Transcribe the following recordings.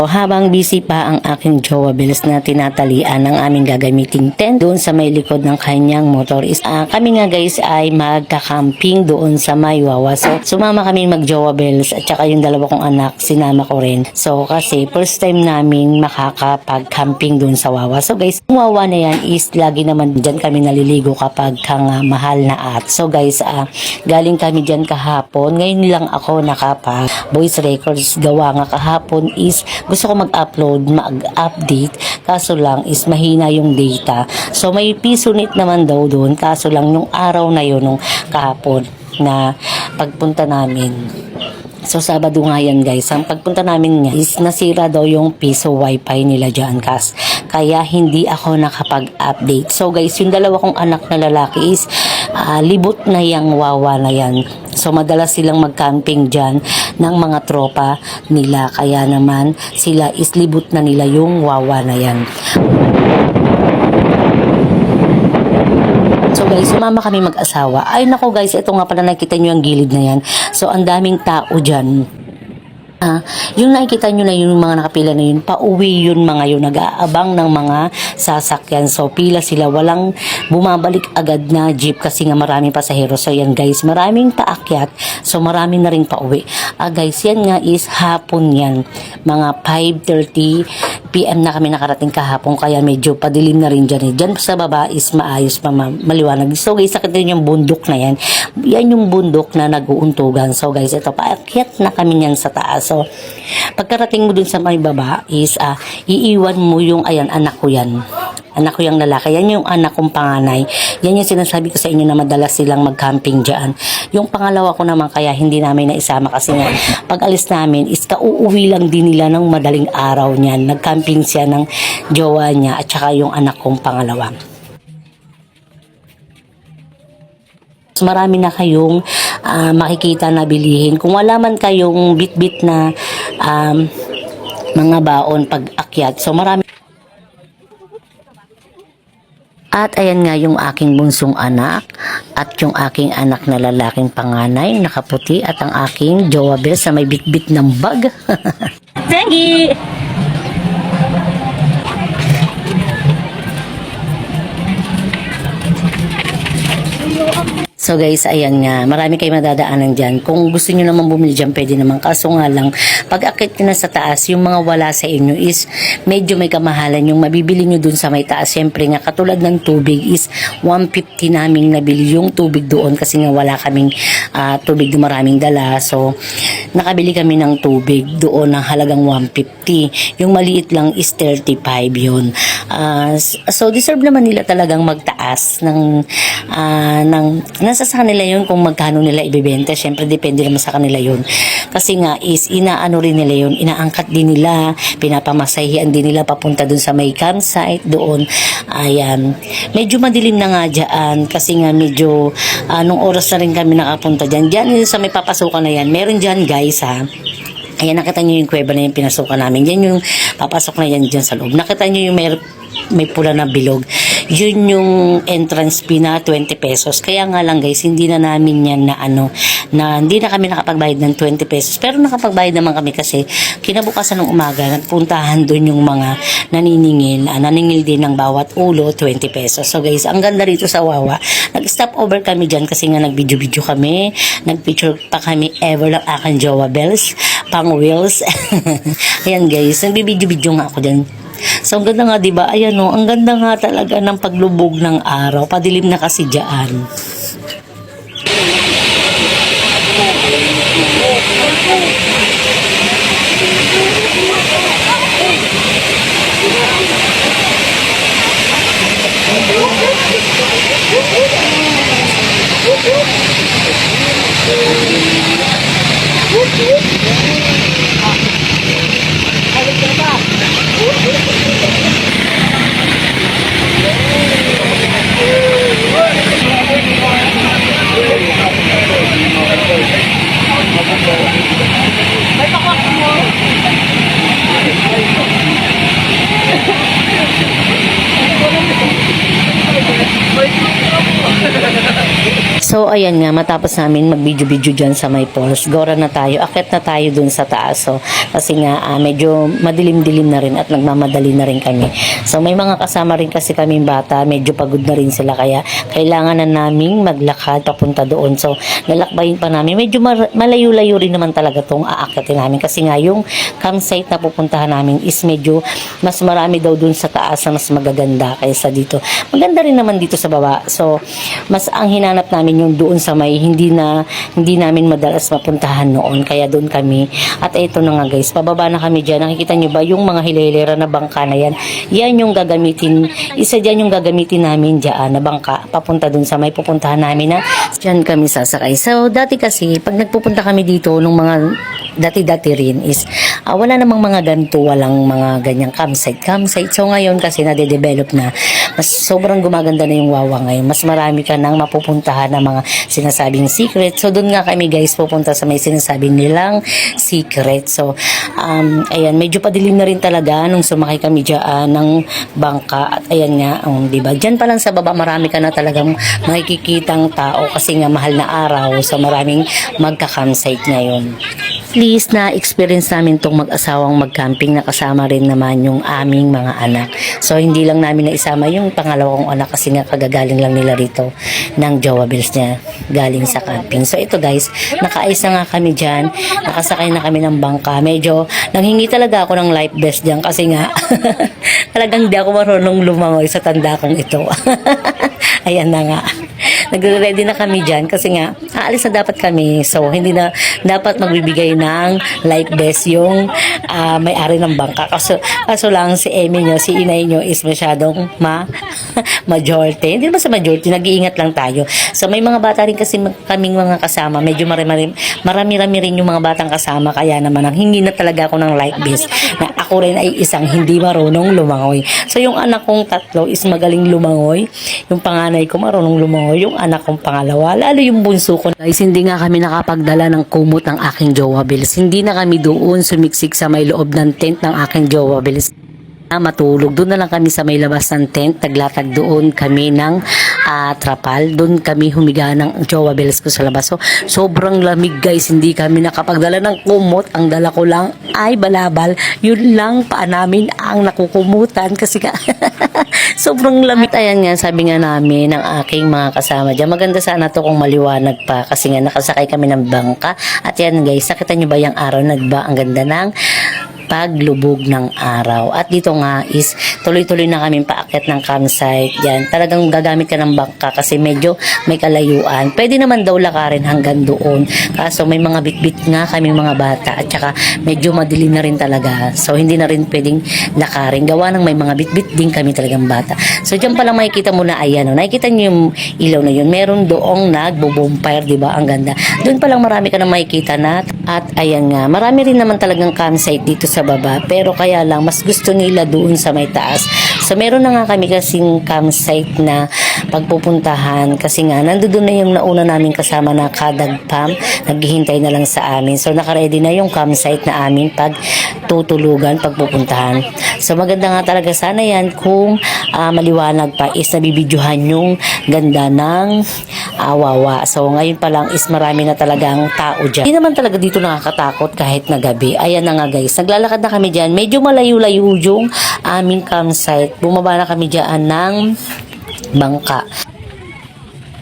O habang busy pa ang aking jowa Bells na tinatalian ng aming gagamiting tent doon sa may likod ng kanyang motor is kami nga guys ay magka-camping doon sa may Wawa. So sumama kami mag-jowa Bells at saka yung dalawa kong anak sinama ko rin. So kasi first time namin makakapag-camping doon sa Wawa. So guys, yung Wawa na yan is lagi naman dyan kami naliligo kapag mahal na at. So guys, galing kami dyan kahapon. Ngayon lang ako nakapag voice records gawa nga kahapon is gusto ko mag-upload, mag-update, kaso lang is mahina yung data. So may piso-nit naman daw doon, kaso lang yung araw na yun, nung kahapon na pagpunta namin. So Sabado nga yan guys, ang pagpunta namin nga is nasira daw yung piso wifi nila dyan kaya hindi ako nakapag-update. So guys, yung dalawa kong anak na lalaki is libot na yung Wawa na yan. So madalas silang mag-camping dyan ng mga tropa nila, kaya naman sila is libot na nila yung Wawa na yan. So guys, sumama kami mag-asawa. Ay nako guys, ito nga pala nakita nyo yung gilid na yan. So ang daming tao dyan. Yung nakikita nyo na yung mga nakapila na yun, pauwi yun mga yun, nag-aabang ng mga sasakyan. So pila sila, walang bumabalik agad na jeep kasi nga maraming pasahero. So yan guys, maraming paakyat, so marami na rin pauwi. Guys, yan nga is hapon yan, mga 5:30 PM na kami nakarating kahapon, kaya medyo padilim na rin dyan. Dyan sa baba is maayos pa, maliwanag. So guys, sakit din yung bundok na yan. Yan yung bundok na nag-uuntugan. So guys, ito, paakyat na kami yan sa taas. So pagkarating mo dun sa may baba is iiwan mo yung, ayan, anak ko yan. Anak ko yung lalaki. Yan yung anak kong panganay. Yan yung sinasabi ko sa inyo na madalas silang mag-camping dyan. Yung pangalawa ko naman kaya hindi namin naisama kasi nga pag alis namin is kauuwi lang din nila ng madaling araw niyan. Nag-camping siya ng jowa niya at saka yung anak kong pangalawa. So, marami na kayong makikita na bilihin. Kung wala man kayong bit-bit na mga baon pag-akyat. So marami. At ayan nga yung aking bunsong anak at yung aking anak na lalaking panganay, nakaputi, at ang aking jowa Bells na may bit-bit ng bag. Tengi! So guys, ayan nga, marami kayong madadaanan dyan. Kung gusto nyo naman bumili dyan, pwede naman. Kaso nga lang, pag akit nyo na sa taas, yung mga wala sa inyo is medyo may kamahalan. Yung mabibili nyo dun sa may taas, syempre nga, katulad ng tubig is 150 naming nabili yung tubig doon kasi nga wala kaming tubig na maraming dala. So, nakabili kami ng tubig doon ng halagang 150. Yung maliit lang is 35 yun. So, deserve naman nila talagang magtaas ng nasa sa kanila yun kung magkano nila ibebenta. Syempre depende naman sa kanila yun kasi nga is inaano rin nila yun, inaangkat din nila, pinapamasahian din nila papunta dun sa may campsite doon. Ayan, medyo madilim na nga dyan kasi nga medyo nung oras na rin kami nakapunta dyan sa may papasukan na yan, meron dyan guys ayan, nakita nyo yung kuweba na yung pinasukan namin, yan yung papasok na yan dyan sa loob. Nakita nyo yung may pula na bilog, yun yung entrance fee na 20 pesos. Kaya nga lang guys, hindi na namin yan na hindi na kami nakapagbayad ng 20 pesos. Pero nakapagbayad naman kami kasi kinabukasan ng umaga, nagpuntahan doon yung mga naningil din ng bawat ulo 20 pesos. So guys, ang ganda rito sa Wawa. Nag-stop over kami dyan kasi nga nag-video-video kami, nag-picture pa kami ever lang aking jowa Bells, pang wheels. Ayan guys, nag-video-video nga ako dyan. So, ang ganda nga, diba? Ayan o, ang ganda nga talaga ng paglubog ng araw. Padilim na kasi dyan. So ayan nga, matapos namin mag-video-video dyan sa may falls, gora na tayo, akit na tayo dun sa taas. So, kasi nga, medyo madilim-dilim na rin at nagmamadali na rin kami. So, may mga kasama rin kasi kaming bata, medyo pagod na rin sila, kaya kailangan na naming maglakad papunta doon. So, nalakbayin pa namin. Medyo malayo-layo rin naman talaga tong aakitin namin. Kasi nga, yung campsite na pupuntahan namin is medyo mas marami daw dun sa taas na mas magaganda kaysa dito. Maganda rin naman dito sa baba. So, mas ang hinanap namin yung doon sa may hindi namin madalas mapuntahan noon. Kaya doon kami. At ito na nga guys, pababa na kami dyan. Nakikita nyo ba yung mga hilera na bangka na yan? Yan yung gagamitin. Isa dyan yung gagamitin namin dyan na bangka. Papunta doon sa may pupuntahan namin na dyan kami sasakay. So, dati kasi, pag nagpupunta kami dito, nung mga dati-dati rin is wala namang mga ganito, walang mga ganyang campsite. So, ngayon kasi nade-develop na. Mas sobrang gumaganda na yung Wawa ngayon. Mas marami ka nang mapupuntahan ng mga sinasabing secret. So, doon nga kami guys pupunta sa may sinasabi nilang secret. So, ayan, medyo padilim na rin talaga nung sumakay kami dyan ng bangka. At ayan nga, diba? Dyan pa lang sa baba, marami ka na talagang makikitang tao kasi nga mahal na araw. So, maraming magka-campsite ngayon. Please na experience namin tong mag-asawang mag-camping na kasama rin naman yung aming mga anak. So, hindi lang namin na isama yung pangalawang anak kasi nga kagagaling lang nila rito ng Jowa Bills niya galing sa camping. So, ito guys, nakaayos na nga kami dyan. Nakasakay na kami ng bangka. Medyo nanghingi talaga ako ng life vest dyan kasi nga talagang di ako marunong lumangoy sa tanda kong ito. Ayan na nga. Nagre-ready na kami dyan kasi nga aalis na dapat kami. So, hindi na dapat magbibigay ng life vest yung may-ari ng bangka. Kaso lang si Emmy nyo, si inay nyo is masyadong majority. Hindi naman sa majority, nag-iingat lang tayo. So, may mga bata rin kasi kaming mga kasama. Medyo marami-rami rin yung mga batang kasama. Kaya naman, ang hingi na talaga ako ng life vest na ako rin ay isang hindi marunong lumangoy. So, yung anak kong tatlo is magaling lumangoy. Yung panganay ko marunong lumangoy. Yung anak kong pangalawa, lalo yung bunso ko. Guys, hindi nga kami nakapagdala ng kumot ng aking Jowa Bills. Hindi na kami doon sumiksik sa may loob ng tent ng aking Jowa Bills. Matulog. Doon na lang kami sa may labas ng tent. Taglatag doon kami ng trapal. Doon kami humiga ng Jowa Bills ko sa labas. So, sobrang lamig guys. Hindi kami nakapagdala ng kumot. Ang dala ko lang ay balabal. Yun lang pa namin ang nakukumutan kasi sobrang lamig. At ayan nga, sabi nga namin ng aking mga kasama dyan, maganda sana to kung maliwanag pa kasi nga nakasakay kami ng bangka. At yan guys, nakita nyo ba yung araw nagba? Ang ganda ng paglubog ng araw. At dito nga is tuloy-tuloy na kami paakyat ng campsite. Yan, talagang gagamit ka ng bangka kasi medyo may kalayuan. Pwede naman daw lakarin hanggang doon. Kaso may mga bitbit nga kaming mga bata at saka medyo madilim na rin talaga. So hindi na rin pwedeng lakarin. Gawa ng may mga bitbit din kami talagang bata. So dyan palang makikita mo na ayan. Nakikita nyo yung ilaw na yun. Meron doong nagbo-bonfire, diba? Ang ganda. Doon palang marami ka na makikita na. At ayan nga, marami rin naman talagang campsite dito sa baba, pero kaya lang mas gusto nila doon sa may taas. So meron na nga kami kasing campsite na pagpupuntahan kasi nga nandoon na yung nauna namin kasama na kadagpam, naghihintay na lang sa amin. So naka-ready na yung campsite na amin pag tutulugan, pagpupuntahan. So maganda nga talaga sana yan kung maliwanag pa is nabibidyohan yung ganda ng Wawa. So ngayon pa lang is marami na talagang tao dyan. Hindi naman talaga dito nakakatakot kahit na gabi. Ayan na nga guys, naglalakad na kami dyan. Medyo malayo-layo yung aming campsite. Bumaba na kami dyan ng bangka.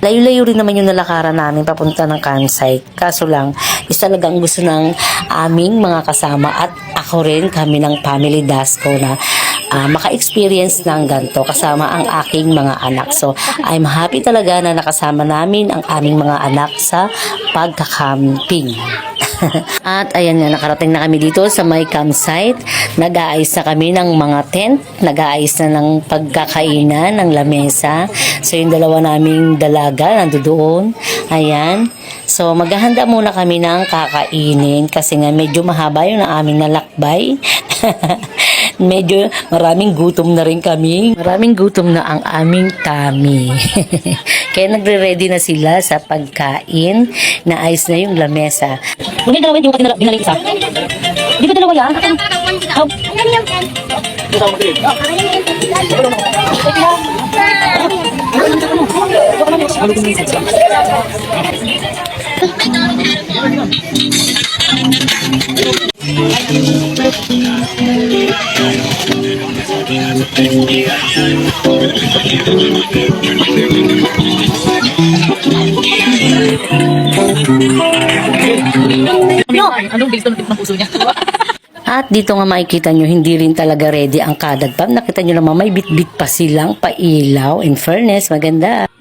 Layo-layo rin naman yung nalakaran namin papunta ng campsite. Kaso lang, is talagang gusto ng aming mga kasama at ako rin, kami ng family Dasco na maka-experience ng ganito kasama ang aking mga anak. So, I'm happy talaga na nakasama namin ang aming mga anak sa pagkakamping. At ayan nga, nakarating na kami dito sa may campsite. Nag-aayos na kami ng mga tent. Nag-aayos na ng pagkakainan, ng lamesa. So yung dalawa naming dalaga nandoon. Ayan. So maghahanda muna kami ng kakainin kasi nga medyo mahaba yung aming nalakbay. Medyo maraming gutom na rin kami. Maraming gutom na ang aming tummy. Kaya nagre-ready na sila sa pagkain. Naayos na yung lamesa. Kung yung dalawa yung kasi binaling isa. Di ba dalawa yan? Oh. Anong bilis ng puso niya? At dito nga makikita nyo, hindi rin talaga ready ang kadad pump. Nakita nyo naman, may bit-bit pa silang pailaw. In fairness, maganda.